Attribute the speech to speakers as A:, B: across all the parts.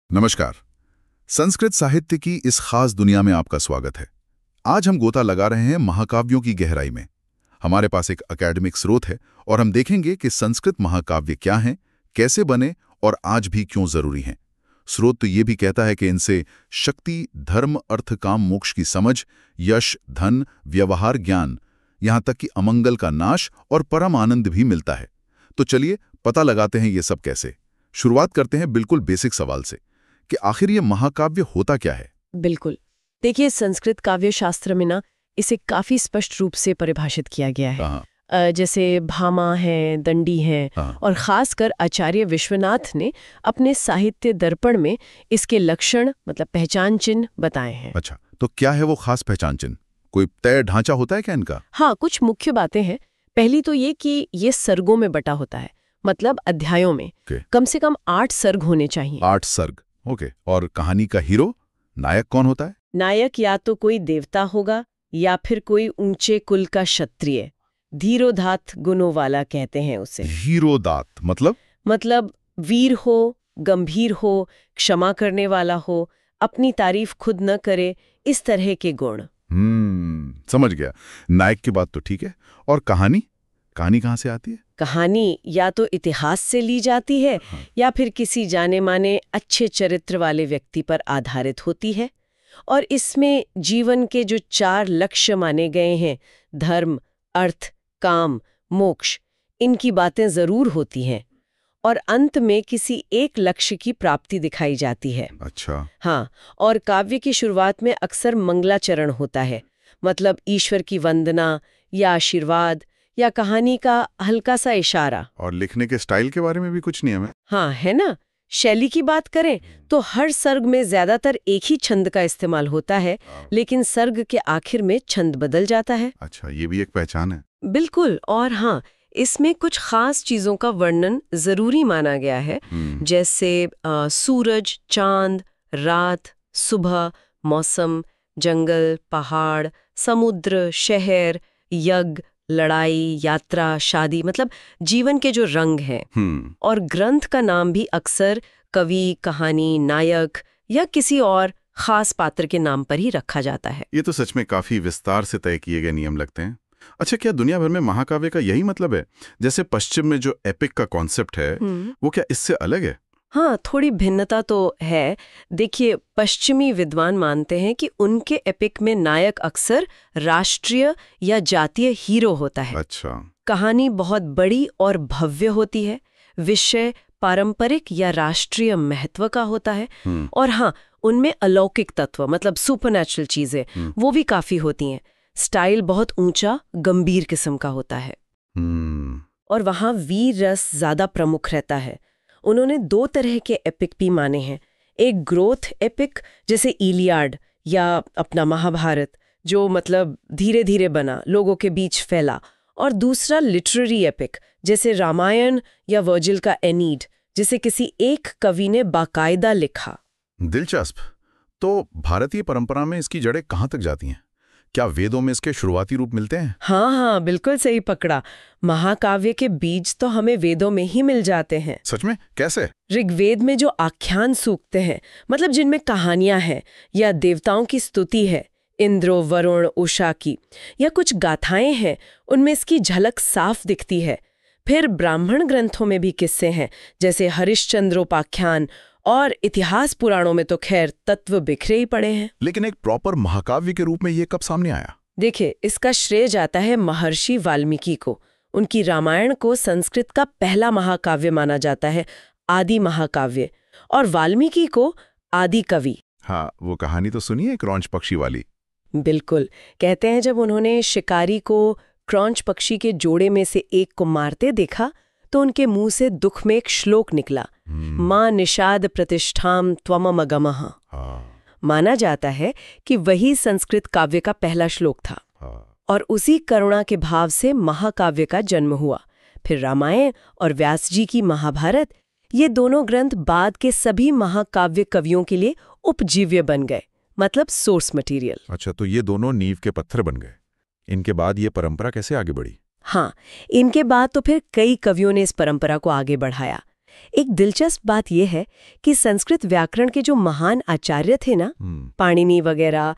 A: नमस्कार। संस्कृत साहित्य की इस खास दुनिया में आपका स्वागत है। आज हम गोता लगा रहे हैं महाकाव्यों की गहराई में। हमारे पास एक एकेडमिक स्रोत है और हम देखेंगे कि संस्कृत महाकाव्य क्या हैं, कैसे बने और आज भी क्यों जरूरी हैं। स्रोत तो ये भी कहता है कि इनसे शक्ति, धर्म, अर्थ, काम, मोक्ष की समझ, यश, धन, व्यवहार, ज्ञान, यहाँ तक कि अमंगल का नाश और परम आनंद भी मिलता है। तो चलिए पता लगाते हैं ये सब कैसे। शुरुआत करते हैं बिल्कुल बेसिक सवाल से कि आखिर ये महाकाव्य होता क्या है।
B: बिल्कुल। देखिए, संस्कृत काव्य शास्त्र में ना इसे काफी स्पष्ट रूप से परिभाषित किया गया है। जैसे भामा है, दंडी है, और खासकर आचार्य विश्वनाथ ने अपने साहित्य दर्पण में इसके लक्षण मतलब पहचान चिन्ह बताए हैं।
A: अच्छा, तो क्या है वो खास पहचान चिन्ह? कोई तय ढांचा होता है क्या इनका?
B: हाँ, कुछ मुख्य बातें हैं। पहली तो ये कि ये सर्गों में बटा होता है, मतलब अध्यायों में। कम से कम 8 सर्ग होने चाहिए।
A: 8 सर्ग, ओके। और कहानी का हीरो, नायक कौन होता है?
B: नायक या तो कोई देवता होगा या फिर कोई ऊंचे कुल का क्षत्रिय। धीरोदात्त गुणों वाला कहते हैं उसे।
A: धीरोदात्त मतलब
B: वीर हो, गंभीर हो, क्षमा करने वाला हो, अपनी तारीफ खुद न करे, इस तरह के गुण।
A: समझ गया। नायक की बात तो ठीक है। और कहानी कहाँ से आती है?
B: कहानी या तो इतिहास से ली जाती है, या फिर किसी जाने माने अच्छे चरित्र वाले व्यक्ति पर आधारित होती है। और इसमें जीवन के जो 4 लक्ष्य माने गए हैं, धर्म, अर्थ, काम, मोक्ष, इनकी बातें जरूर होती हैं। और अंत में किसी एक लक्ष्य की प्राप्ति दिखाई जाती है।
A: अच्छा।
B: हाँ, और काव्य की शुरुआत में अक्सर मंगलाचरण होता है, मतलब ईश्वर की वंदना या आशीर्वाद या कहानी का हल्का सा इशारा।
A: और लिखने के स्टाइल के बारे में भी कुछ नियम है?
B: हाँ, है ना। शैली की बात करें तो हर सर्ग में ज्यादातर एक ही छंद का इस्तेमाल होता है, लेकिन सर्ग के आखिर में छंद बदल जाता है।
A: अच्छा, ये भी एक पहचान है।
B: बिल्कुल। और हाँ, इसमें कुछ खास चीजों का वर्णन जरूरी माना गया है, जैसे सूरज, चांद, रात, सुबह, मौसम, जंगल, पहाड़, समुद्र, शहर, यज्ञ, लड़ाई, यात्रा, शादी, मतलब जीवन के जो रंग हैं। और ग्रंथ का नाम भी अक्सर कवि, कहानी, नायक या किसी और खास पात्र के नाम पर ही रखा जाता है।
A: ये तो सच में काफी विस्तार से तय किए गए नियम लगते हैं। अच्छा, क्या दुनिया भर में महाकाव्य का यही मतलब है? जैसे पश्चिम में जो एपिक का कॉन्सेप्ट है, वो क्या इससे अलग है?
B: हाँ, थोड़ी भिन्नता तो है। देखिए, पश्चिमी विद्वान मानते हैं कि उनके एपिक में नायक अक्सर राष्ट्रीय या जातीय हीरो होता है।
A: अच्छा।
B: कहानी बहुत बड़ी और भव्य होती है, विषय पारंपरिक या राष्ट्रीय महत्व का होता है। और हाँ, उनमें अलौकिक तत्व मतलब सुपरनैचुरल चीजें वो भी काफी होती हैं। स्टाइल बहुत ऊंचा, गंभीर किस्म का होता है। और वहाँ वीर रस ज्यादा प्रमुख रहता है। उन्होंने 2 तरह के एपिक भी माने हैं। एक ग्रोथ एपिक जैसे इलियाड या अपना महाभारत, जो मतलब धीरे धीरे बना, लोगों के बीच फैला। और दूसरा लिटरेरी एपिक जैसे रामायण या वर्जिल का एनीड, जिसे किसी एक कवि ने बाकायदा लिखा।
A: दिलचस्प। तो भारतीय परंपरा में इसकी जड़ें कहाँ तक जाती हैं? क्या वेदों में इसके शुरुआती रूप मिलते हैं?
B: हाँ, बिल्कुल सही पकड़ा। महाकाव्य के बीज तो हमें वेदों में ही मिल जाते हैं।
A: सच में? कैसे?
B: ऋग्वेद में जो आख्यान सूक्तें हैं, मतलब जिनमें कहानियां हैं या देवताओं की स्तुति है, इंद्र, वरुण, उषा की, या कुछ गाथाएं हैं, उनमें इसकी झलक साफ दिखती है। फिर ब्राह्मण ग्रंथों में भी किस्से हैं, जैसे हरिश्चंद्रोपाख्यान। और इतिहास पुराणों में तो खैर तत्व बिखरे ही पड़े हैं।
A: लेकिन एक प्रॉपर महाकाव्य के रूप में ये कब सामने आया?
B: देखिए, इसका श्रेय जाता है महर्षि वाल्मीकि को। उनकी रामायण को संस्कृत का पहला महाकाव्य माना जाता है, आदि महाकाव्य। और वाल्मीकि को आदि कवि।
A: हाँ, वो कहानी तो सुनिए, क्रौंच पक्षी वाली।
B: बिल्कुल। कहते हैं जब उन्होंने शिकारी को क्रौंच पक्षी के जोड़े में से एक को मारते देखा तो उनके मुंह से दुख में एक श्लोक निकला, मां निषाद प्रतिष्ठाम त्वममगमः। माना जाता है कि वही संस्कृत काव्य का पहला श्लोक था। और उसी करुणा के भाव से महाकाव्य का जन्म हुआ। फिर रामायण और व्यास जी की महाभारत, ये दोनों ग्रंथ बाद के सभी महाकाव्य कवियों के लिए उपजीव्य बन गए, मतलब सोर्स मटेरियल।
A: अच्छा, तो ये दोनों नींव के पत्थर बन गए। इनके बाद ये परंपरा कैसे आगे बढ़ी?
B: हाँ, इनके बाद तो फिर कई कवियों ने इस परंपरा को आगे बढ़ाया। एक दिलचस्प बात यह है कि संस्कृत व्याकरण के जो महान आचार्य थे ना, पाणिनि वगैरह,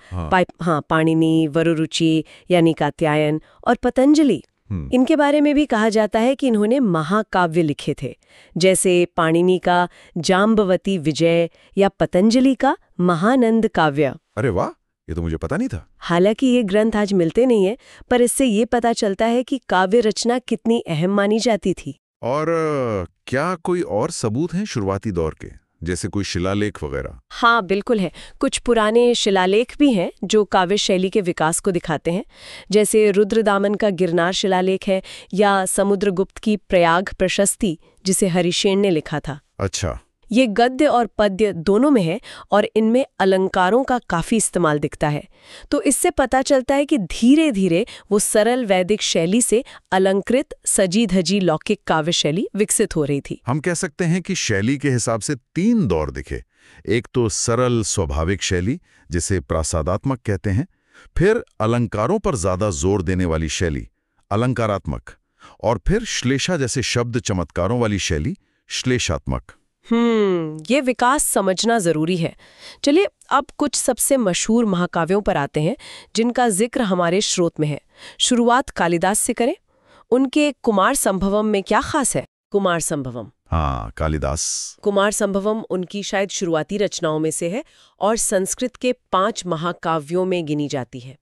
B: पाणिनि, वरुरुचि यानी कात्यायन और पतंजलि, इनके बारे में भी कहा जाता है कि इन्होंने महाकाव्य लिखे थे, जैसे पाणिनि का जाम्बवती विजय या पतंजलि का महानंद काव्य।
A: अरे वाह, ये तो मुझे पता नहीं था।
B: हालांकि ये ग्रंथ आज मिलते नहीं है, पर इससे ये पता चलता है कि काव्य रचना कितनी अहम मानी जाती थी।
A: और क्या कोई और सबूत हैं शुरुआती दौर के, जैसे कोई शिलालेख वगैरह?
B: हाँ, बिल्कुल है। कुछ पुराने शिलालेख भी हैं जो काव्य शैली के विकास को दिखाते हैं, जैसे रुद्रदामन का गिरनार शिलालेख है या समुद्रगुप्त की प्रयाग प्रशस्ति, जिसे हरिशेन ने लिखा था।
A: अच्छा।
B: ये गद्य और पद्य दोनों में है और इनमें अलंकारों का काफी इस्तेमाल दिखता है। तो इससे पता चलता है कि धीरे धीरे वो सरल वैदिक शैली से अलंकृत सजी धजी लौकिक काव्य शैली विकसित हो रही थी।
A: हम कह सकते हैं कि शैली के हिसाब से 3 दौर दिखे। एक तो सरल स्वाभाविक शैली, जिसे प्रासादात्मक कहते हैं, फिर अलंकारों पर ज्यादा जोर देने वाली शैली, अलंकारात्मक, और फिर श्लेषा जैसे शब्द चमत्कारों वाली शैली, श्लेषात्मक।
B: ये विकास समझना जरूरी है। चलिए अब कुछ सबसे मशहूर महाकाव्यों पर आते हैं जिनका जिक्र हमारे स्रोत में है। शुरुआत कालिदास से करें। उनके कुमार संभवम में क्या खास है? कुमार संभवम,
A: हाँ, कालिदास।
B: कुमार संभवम उनकी शायद शुरुआती रचनाओं में से है और संस्कृत के 5 महाकाव्यों में गिनी जाती है।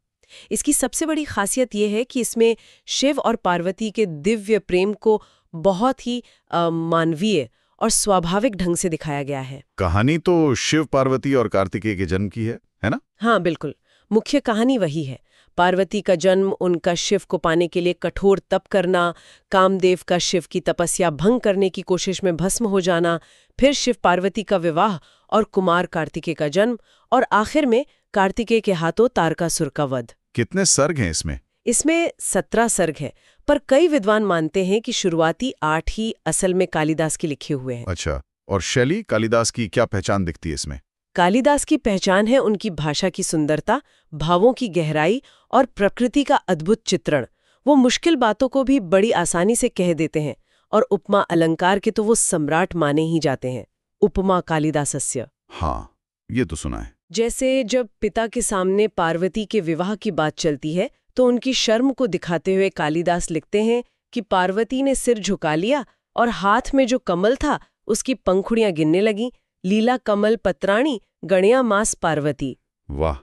B: इसकी सबसे बड़ी खासियत यह है कि इसमें शिव और पार्वती के दिव्य प्रेम को बहुत ही मानवीय और स्वाभाविक ढंग से दिखाया गया है।
A: कहानी तो शिव, पार्वती और कार्तिकेय के जन्म की है ना?
B: हाँ, बिल्कुल। मुख्य कहानी वही है। पार्वती का जन्म, उनका शिव को पाने के लिए कठोर तप करना, कामदेव का शिव की तपस्या भंग करने की कोशिश में भस्म हो जाना, फिर शिव पार्वती का विवाह और कुमार कार्तिकेय का जन्म, और आखिर में कार्तिकेय के हाथों तारकासुर का वध।
A: कितने सर्ग हैं इसमें?
B: इसमें 17 सर्ग है, पर कई विद्वान मानते हैं कि शुरुआती 8 ही असल में कालिदास के लिखे हुए हैं।
A: अच्छा, और शैली कालिदास की क्या पहचान दिखती है इसमें?
B: कालिदास की पहचान है उनकी भाषा की सुंदरता, भावों की गहराई और प्रकृति का अद्भुत चित्रण। वो मुश्किल बातों को भी बड़ी आसानी से कह देते हैं और उपमा अलंकार के तो वो सम्राट माने ही जाते हैं। उपमा कालिदासस्य।
A: हाँ, ये तो सुना है।
B: जैसे जब पिता के सामने पार्वती के विवाह की बात चलती है तो उनकी शर्म को दिखाते हुए कालिदास लिखते हैं कि पार्वती ने सिर झुका लिया और हाथ में जो कमल था उसकी पंखुड़ियां गिनने लगी। लीला कमल पत्राणी गणिया मास पार्वती।
A: वाह,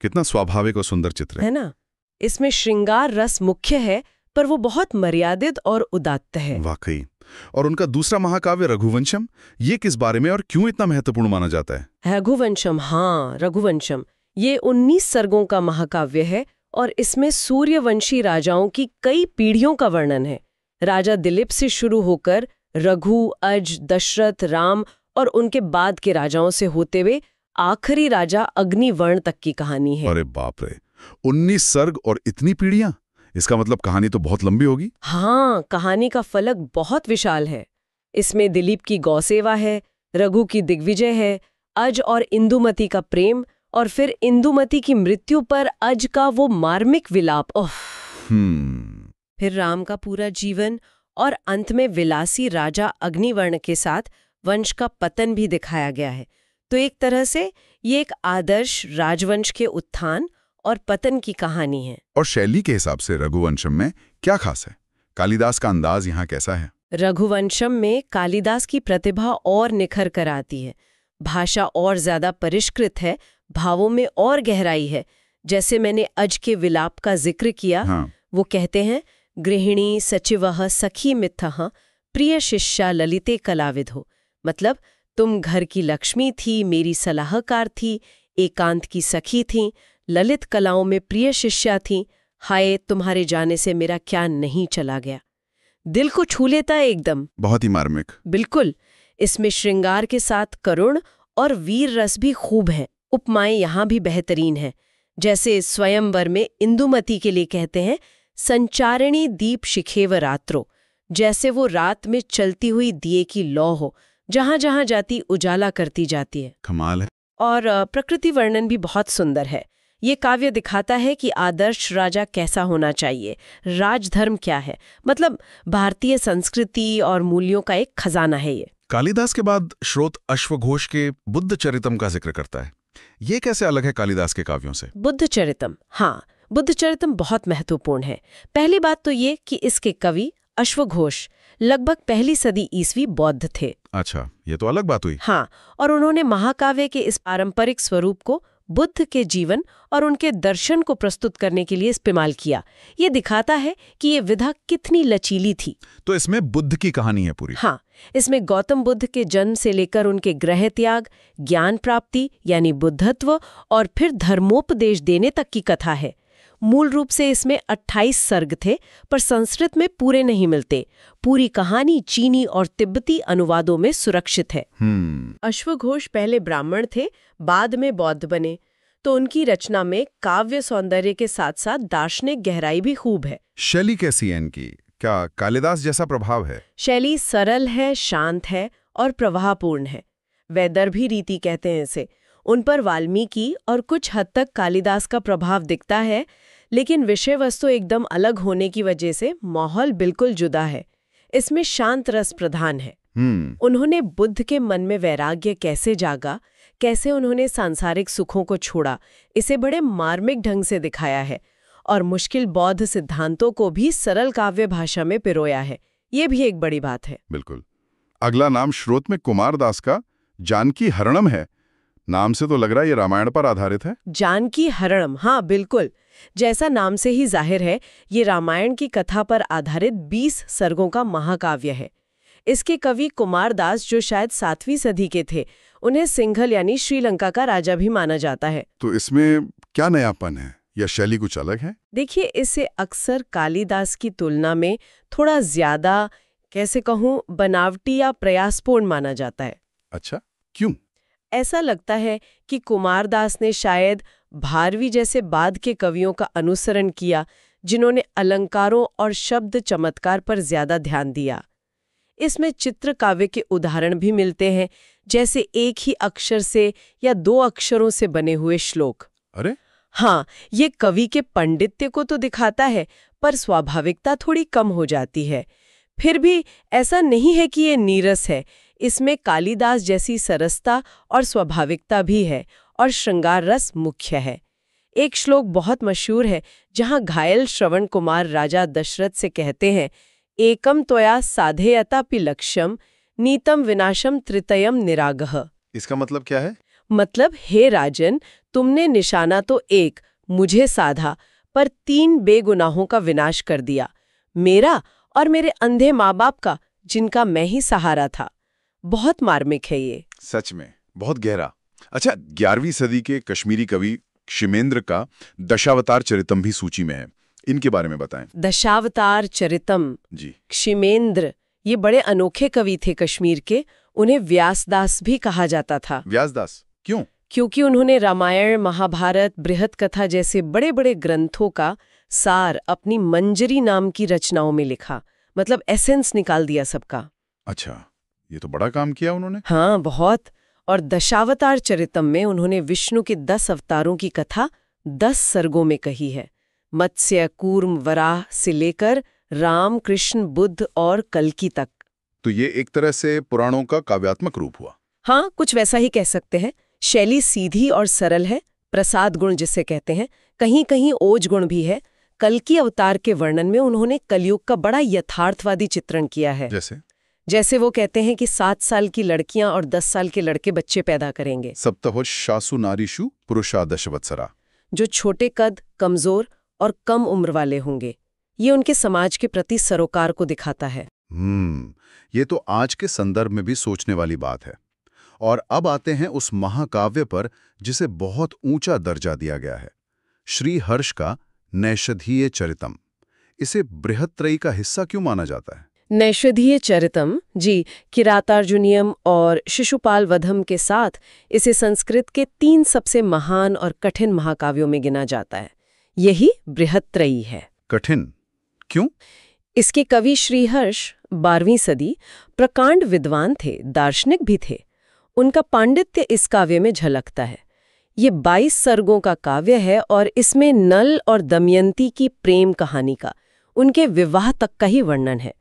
A: कितना स्वाभाविक और सुंदर चित्र
B: है ना? इसमें श्रृंगार रस मुख्य है, पर वो बहुत मर्यादित और उदात्त है।
A: वाकई। और उनका दूसरा महाकाव्य रघुवंशम, ये किस बारे में और क्यों इतना महत्वपूर्ण माना जाता है?
B: रघुवंशम, हाँ, रघुवंशम ये 19 सर्गों का महाकाव्य है और इसमें सूर्यवंशी राजाओं की कई पीढ़ियों का वर्णन है। राजा दिलीप से शुरू होकर रघु, अज, दशरथ, राम और उनके बाद के राजाओं से होते हुए आखिरी राजा अग्निवर्ण तक की कहानी है।
A: अरे बाप रे, 19 सर्ग और इतनी पीढ़ियां! इसका मतलब कहानी तो बहुत लंबी होगी।
B: हाँ, कहानी का फलक बहुत विशाल है। इसमें दिलीप की गौसेवा है, रघु की दिग्विजय है, अज और इंदुमती का प्रेम, और फिर इंदुमती की मृत्यु पर अज का वो मार्मिक विलाप। फिर राम का पूरा जीवन और अंत में विलासी राजा अग्निवर्ण के साथ वंश का पतन भी दिखाया गया है। तो एक तरह से ये एक आदर्श राजवंश के उत्थान और पतन की कहानी है।
A: और शैली के हिसाब से रघुवंशम में क्या खास है? कालिदास का अंदाज यहाँ कैसा है?
B: रघुवंशम में कालिदास की प्रतिभा और निखर कर आती है। भाषा और ज्यादा परिष्कृत है, भावों में और गहराई है। जैसे मैंने अज के विलाप का जिक्र किया।
A: हाँ।
B: वो कहते हैं, गृहिणी सचिवः सखी मिथः प्रिय शिष्या ललिते कलाविधो। मतलब तुम घर की लक्ष्मी थी, मेरी सलाहकार थी, एकांत की सखी थी, ललित कलाओं में प्रिय शिष्या थी। हाय, तुम्हारे जाने से मेरा क्या नहीं चला गया। दिल को छू लेता है एकदम।
A: बहुत ही मार्मिक।
B: बिल्कुल। इसमें श्रृंगार के साथ करुण और वीर रस भी खूब है। उपमाएं यहाँ भी बेहतरीन है। जैसे स्वयंवर में इंदुमती के लिए कहते हैं, संचारिणी दीप शिखेव रात्रो। जैसे वो रात में चलती हुई दिए की लौ हो, जहां जहां जाती उजाला करती जाती है।
A: कमाल है।
B: और प्रकृति वर्णन भी बहुत सुंदर है। ये काव्य दिखाता है कि आदर्श राजा कैसा होना चाहिए, राजधर्म क्या है। मतलब भारतीय संस्कृति और मूल्यों का एक खजाना है ये।
A: कालिदास के बाद स्रोत अश्वघोष के बुद्ध चरितम का जिक्र करता है। ये कैसे अलग है कालिदास के काव्यों से?
B: बुद्ध चरितम, हाँ, बुद्ध चरितम बहुत महत्वपूर्ण है। पहली बात तो ये कि इसके कवि अश्वघोष लगभग पहली सदी ईस्वी बौद्ध थे।
A: अच्छा, ये तो अलग बात हुई।
B: हाँ, और उन्होंने महाकाव्य के इस पारंपरिक स्वरूप को बुद्ध के जीवन और उनके दर्शन को प्रस्तुत करने के लिए इस्तेमाल किया। ये दिखाता है कि ये विधा कितनी लचीली थी।
A: तो इसमें बुद्ध की कहानी है पूरी?
B: हाँ, इसमें गौतम बुद्ध के जन्म से लेकर उनके ग्रह त्याग, ज्ञान प्राप्ति यानी बुद्धत्व और फिर धर्मोपदेश देने तक की कथा है। मूल रूप से इसमें 28 सर्ग थे, पर संस्कृत में पूरे नहीं मिलते। पूरी कहानी चीनी और तिब्बती अनुवादों में सुरक्षित है। अश्वघोष पहले ब्राह्मण थे, बाद में बौद्ध बने, तो उनकी रचना में काव्य सौंदर्य के साथ साथ दार्शनिक गहराई भी खूब है।
A: शैली कैसी है इनकी? क्या कालिदास जैसा प्रभाव है?
B: शैली सरल है, शांत है और प्रवाहपूर्ण है। वैदर्भी रीति कहते हैं इसे। उन पर वाल्मीकि और कुछ हद तक कालिदास का प्रभाव दिखता है, लेकिन विषय वस्तु एकदम अलग होने की वजह से माहौल बिल्कुल जुदा है। इसमें शांत रस प्रधान है। उन्होंने बुद्ध के मन में वैराग्य कैसे जागा, कैसे उन्होंने सांसारिक सुखों को छोड़ा, इसे बड़े मार्मिक ढंग से दिखाया है और मुश्किल बौद्ध सिद्धांतों को भी सरल काव्य भाषा में पिरोया है। ये भी एक बड़ी बात है।
A: बिल्कुल। अगला नाम स्रोत में कुमारदास का जानकी हरणम है। नाम से तो लग रहा है ये रामायण पर आधारित है।
B: जानकी हरणम, हाँ बिल्कुल। जैसा नाम से ही जाहिर है, ये रामायण की कथा पर आधारित 20 सर्गों का महाकाव्य है। इसके कवि कुमारदास, जो शायद 7वीं सदी के थे, उन्हें सिंघल यानी श्रीलंका का राजा भी माना जाता है।
A: तो इसमें क्या नयापन है या शैली कुछ अलग है?
B: देखिए, इसे अक्सर कालिदास की तुलना में थोड़ा ज्यादा, कैसे कहूँ, बनावटी या प्रयासपूर्ण माना जाता है।
A: अच्छा, क्यों?
B: ऐसा लगता है कि कुमारदास ने शायद भारवी जैसे बाद के कवियों का अनुसरण किया, जिन्होंने अलंकारों और शब्द चमत्कार पर ज्यादा ध्यान दिया। इसमें चित्र काव्य के उदाहरण भी मिलते हैं, जैसे एक ही अक्षर से या 2 अक्षरों से बने हुए श्लोक।
A: अरे
B: हाँ, ये कवि के पांडित्य को तो दिखाता है, पर स्वाभाविकता थोड़ी कम हो जाती है। फिर भी ऐसा नहीं है कि ये नीरस है। इसमें कालिदास जैसी सरसता और स्वाभाविकता भी है और श्रृंगार रस मुख्य है। एक श्लोक बहुत मशहूर है, जहाँ घायल श्रवण कुमार राजा दशरथ से कहते हैं, एकम त्वया साधेयतापि लक्ष्यम नीतम विनाशम तृतयम निरागः।
A: इसका मतलब क्या है?
B: मतलब, हे राजन, तुमने निशाना तो एक मुझे साधा, पर 3 बेगुनाहों का विनाश कर दिया, मेरा और मेरे अंधे माँ बाप का, जिनका मैं ही सहारा था। बहुत मार्मिक है ये।
A: सच में बहुत गहरा। अच्छा, 11वीं सदी के कश्मीरी कवि क्षिमेंद्र का दशावतार चरितम भी सूची में है। इनके बारे में बताएं।
B: दशावतार चरितम
A: जी।
B: क्षिमेंद्र ये बड़े अनोखे कवि थे कश्मीर के। उन्हें व्यासदास भी कहा जाता था।
A: व्यासदास क्यों?
B: क्योंकि उन्होंने रामायण, महाभारत, बृहत कथा जैसे बड़े बड़े ग्रंथों का सार अपनी मंजरी नाम की रचनाओं में लिखा। मतलब एसेंस निकाल दिया सबका।
A: अच्छा, ये तो बड़ा काम किया उन्होंने।
B: हाँ, बहुत। और दशावतार चरितम में उन्होंने विष्णु के 10 अवतारों की कथा 10 सर्गों में कही है। मत्स्य, कूर्म, वराह से लेकर राम, कृष्ण, बुद्ध और कल्कि तक।
A: तो ये एक तरह से पुराणों का काव्यात्मक रूप हुआ।
B: हाँ, कुछ वैसा ही कह सकते हैं। शैली सीधी और सरल है, प्रसाद गुण जिसे कहते हैं, कहीं कहीं ओज गुण भी है। कल्कि अवतार के वर्णन में उन्होंने कलयुग का बड़ा यथार्थवादी चित्रण किया है। जैसे वो कहते हैं कि 7 साल की लड़कियां और 10 साल के लड़के बच्चे पैदा करेंगे।
A: सप्तवशासु नारीषु पुरुषा दशवत्सरा।
B: जो छोटे कद, कमजोर और कम उम्र वाले होंगे। ये उनके समाज के प्रति सरोकार को दिखाता है।
A: ये तो आज के संदर्भ में भी सोचने वाली बात है। और अब आते हैं उस महाकाव्य पर जिसे बहुत ऊंचा दर्जा दिया गया है, श्री हर्ष का नैषधीय चरितम। इसे बृहत्त्रयी का हिस्सा क्यों माना जाता है?
B: नैषधीय चरितम, जी, किरातार्जुनीयम और शिशुपाल वधम के साथ इसे संस्कृत के 3 सबसे महान और कठिन महाकाव्यों में गिना जाता है। यही बृहत्त्रयी है।
A: कठिन क्यों?
B: इसके कवि श्रीहर्ष 12वीं सदी प्रकांड विद्वान थे, दार्शनिक भी थे। उनका पांडित्य इस काव्य में झलकता है। ये 22 सर्गों का काव्य है और इसमें नल और दमयंती की प्रेम कहानी का, उनके विवाह तक का ही वर्णन है।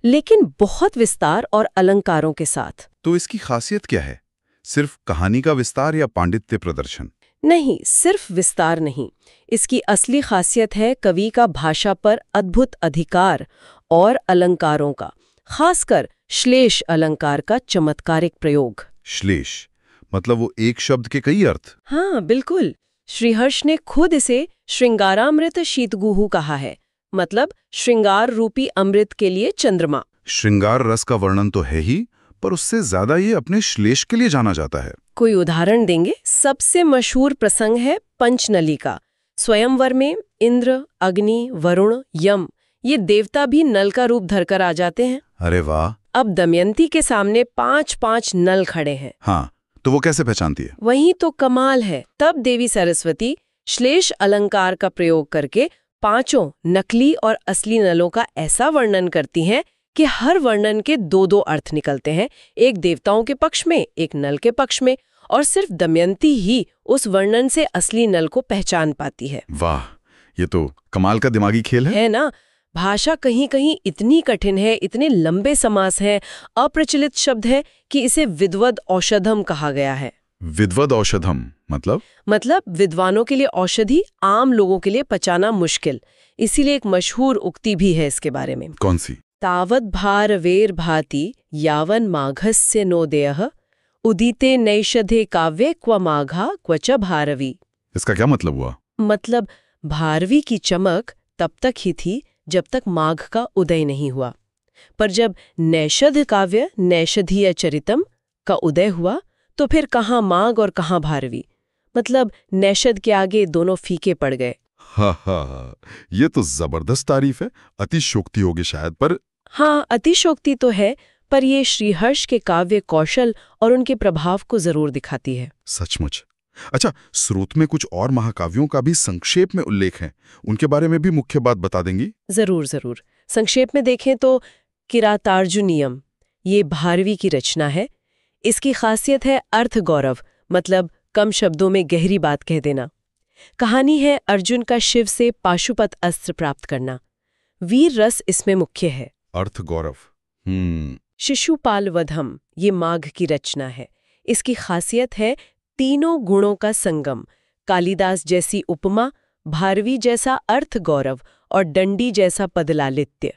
B: लेकिन बहुत विस्तार और अलंकारों के साथ।
A: तो इसकी खासियत क्या है? सिर्फ कहानी का विस्तार या पांडित्य प्रदर्शन?
B: नहीं, सिर्फ विस्तार नहीं। इसकी असली खासियत है कवि का भाषा पर अद्भुत अधिकार और अलंकारों का, खासकर श्लेष अलंकार का चमत्कारिक प्रयोग।
A: श्लेष मतलब वो एक शब्द के कई अर्थ?
B: हाँ, बिल्कुल। श्रीहर्ष ने खुद इसे श्रृंगारामृत शीतगुहु कहा है, मतलब श्रृंगार रूपी अमृत के लिए चंद्रमा।
A: श्रृंगार रस का वर्णन तो है ही, पर उससे ज्यादा ये अपने श्लेष के लिए जाना जाता है।
B: कोई उदाहरण देंगे? सबसे मशहूर प्रसंग है पंचनली का। स्वयंवर में इंद्र, अग्नि, वरुण, यम ये देवता भी नल का रूप धरकर आ जाते हैं।
A: अरे वाह!
B: अब दमयंती के सामने 5-5 नल खड़े हैं।
A: हाँ, तो वो कैसे पहचानती है?
B: वही तो कमाल है। तब देवी सरस्वती श्लेष अलंकार का प्रयोग करके 5 नकली और असली नलों का ऐसा वर्णन करती हैं कि हर वर्णन के 2-2 अर्थ निकलते हैं, एक देवताओं के पक्ष में, एक नल के पक्ष में, और सिर्फ दमयंती ही उस वर्णन से असली नल को पहचान पाती है।
A: वाह, ये तो कमाल का दिमागी खेल है
B: ना? भाषा कहीं कहीं इतनी कठिन है, इतने लंबे समास हैं, अप्रचलित शब्द है कि इसे विद्वद औषधम कहा गया है।
A: विद्वद औषधम
B: मतलब विद्वानों के लिए औषधि, आम लोगों के लिए पचाना मुश्किल। इसीलिए एक मशहूर उक्ति भी है इसके बारे में।
A: कौन सी?
B: तावत भार वेर भाति यावन माघस्य नोदयः उदिते नैषधे काव्ये क्व माघा क्वच भारवी।
A: इसका क्या मतलब हुआ?
B: मतलब भारवी की चमक तब तक ही थी जब तक माघ का उदय नहीं हुआ, पर जब नैषध काव्य नैषधीय चरितम का उदय हुआ तो फिर कहाँ माघ और कहाँ भारवी। मतलब नैषध के आगे दोनों फीके पड़ गए।
A: हा, ये तो जबरदस्त तारीफ है। अतिशोक्ति होगी शायद, पर
B: हाँ, अतिशोक्ति तो है, पर ये श्रीहर्ष के काव्य कौशल और उनके प्रभाव को जरूर दिखाती है।
A: सचमुच। अच्छा, स्रोत में कुछ और महाकाव्यों का भी संक्षेप में उल्लेख है, उनके बारे में भी मुख्य बात बता देंगी?
B: जरूर। संक्षेप में देखें तो किरातार्जुनीयम ये भारवी की रचना है। इसकी खासियत है अर्थ गौरव, मतलब कम शब्दों में गहरी बात कह देना। कहानी है अर्जुन का शिव से पाशुपत अस्त्र प्राप्त करना। वीर रस इसमें मुख्य है।
A: अर्थ गौरव।
B: शिशुपाल वधम ये माघ की रचना है। इसकी खासियत है तीनों गुणों का संगम, कालिदास जैसी उपमा, भारवी जैसा अर्थ गौरव और दंडी जैसा पदलालित्य।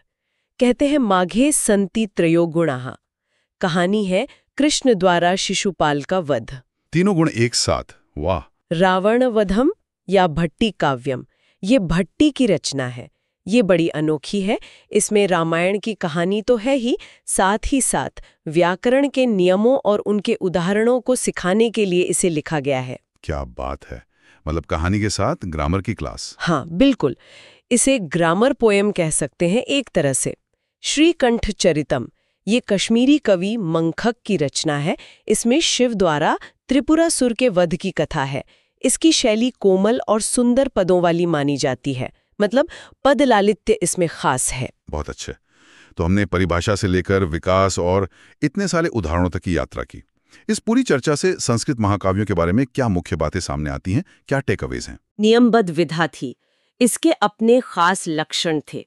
B: कहते हैं माघे संति त्रयो गुणाः। कहानी है कृष्ण द्वारा शिशुपाल का वध।
A: तीनों गुण एक साथ, वाह!
B: रावण वधम या भट्टी काव्यम ये भट्टी की रचना है। ये बड़ी अनोखी है। इसमें रामायण की कहानी तो है ही, साथ ही साथ व्याकरण के नियमों और उनके उदाहरणों को सिखाने के लिए इसे लिखा गया है।
A: क्या बात है! मतलब कहानी के साथ ग्रामर की क्लास।
B: हाँ, बिल्कुल। इसे ग्रामर पोएम कह सकते हैं एक तरह से। श्रीकंठ चरितम ये कश्मीरी कवि मंखक की रचना है। इसमें शिव द्वारा त्रिपुरासुर के वध की कथा है। इसकी शैली कोमल और सुंदर पदों वाली मानी जाती है, मतलब पद लालित्य इसमें खास है।
A: बहुत अच्छे। तो हमने परिभाषा से लेकर विकास और इतने सारे उदाहरणों तक की यात्रा की। इस पूरी चर्चा से संस्कृत महाकाव्यों के बारे में क्या मुख्य बातें सामने आती हैं, क्या टेकअवेज हैं?
B: नियमबद्ध विधा थी, इसके अपने खास लक्षण थे।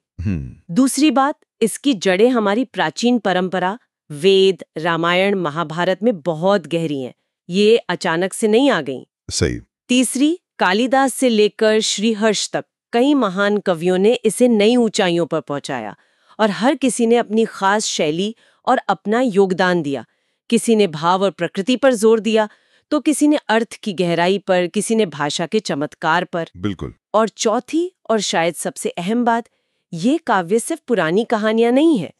B: दूसरी बात, इसकी जड़ें हमारी प्राचीन परंपरा वेद, रामायण, महाभारत में बहुत गहरी हैं। ये अचानक से नहीं आ गई।
A: सही।
B: तीसरी, कालिदास से लेकर श्रीहर्ष तक कई महान कवियों ने इसे नई ऊंचाइयों पर पहुंचाया और हर किसी ने अपनी खास शैली और अपना योगदान दिया। किसी ने भाव और प्रकृति पर जोर दिया, तो किसी ने अर्थ की गहराई पर, किसी ने भाषा के चमत्कार पर।
A: बिल्कुल।
B: और चौथी और शायद सबसे अहम बात, ये काव्य सिर्फ पुरानी कहानियां नहीं है।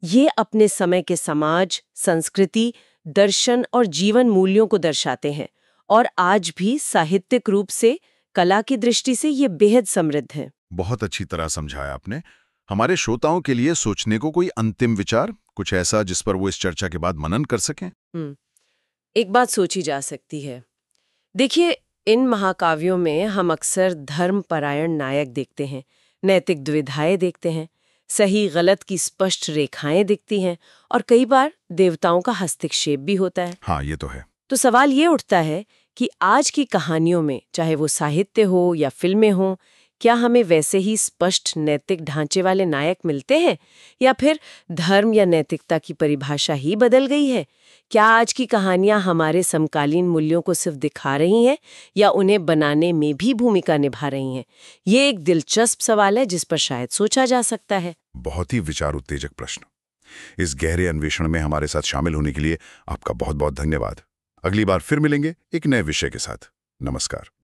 B: ये अपने समय के समाज, संस्कृति, दर्शन और जीवन मूल्यों को दर्शाते हैं और आज भी साहित्यिक रूप से, कला की दृष्टि से ये बेहद समृद्ध है।
A: बहुत अच्छी तरह समझाया आपने। हमारे श्रोताओं के लिए सोचने को कोई अंतिम विचार, कुछ ऐसा जिस पर वो इस चर्चा के बाद मनन कर सकें?
B: एक बात सोची जा सकती है। देखिए, इन महाकाव्यों में हम अक्सर धर्मपरायण नायक देखते हैं, नैतिक दुविधाएं देखते हैं, सही गलत की स्पष्ट रेखाएं दिखती हैं और कई बार देवताओं का हस्तक्षेप भी होता है।
A: हाँ, ये तो है।
B: तो सवाल ये उठता है कि आज की कहानियों में, चाहे वो साहित्य हो या फिल्में हो, क्या हमें वैसे ही स्पष्ट नैतिक ढांचे वाले नायक मिलते हैं, या फिर धर्म या नैतिकता की परिभाषा ही बदल गई है? क्या आज की कहानियां हमारे समकालीन मूल्यों को सिर्फ दिखा रही हैं या उन्हें बनाने में भी भूमिका निभा रही हैं? ये एक दिलचस्प सवाल है जिस पर शायद सोचा जा सकता है।
A: बहुत ही विचार उत्तेजक प्रश्न। इस गहरे अन्वेषण में हमारे साथ शामिल होने के लिए आपका बहुत बहुत धन्यवाद। अगली बार फिर मिलेंगे एक नए विषय के साथ। नमस्कार।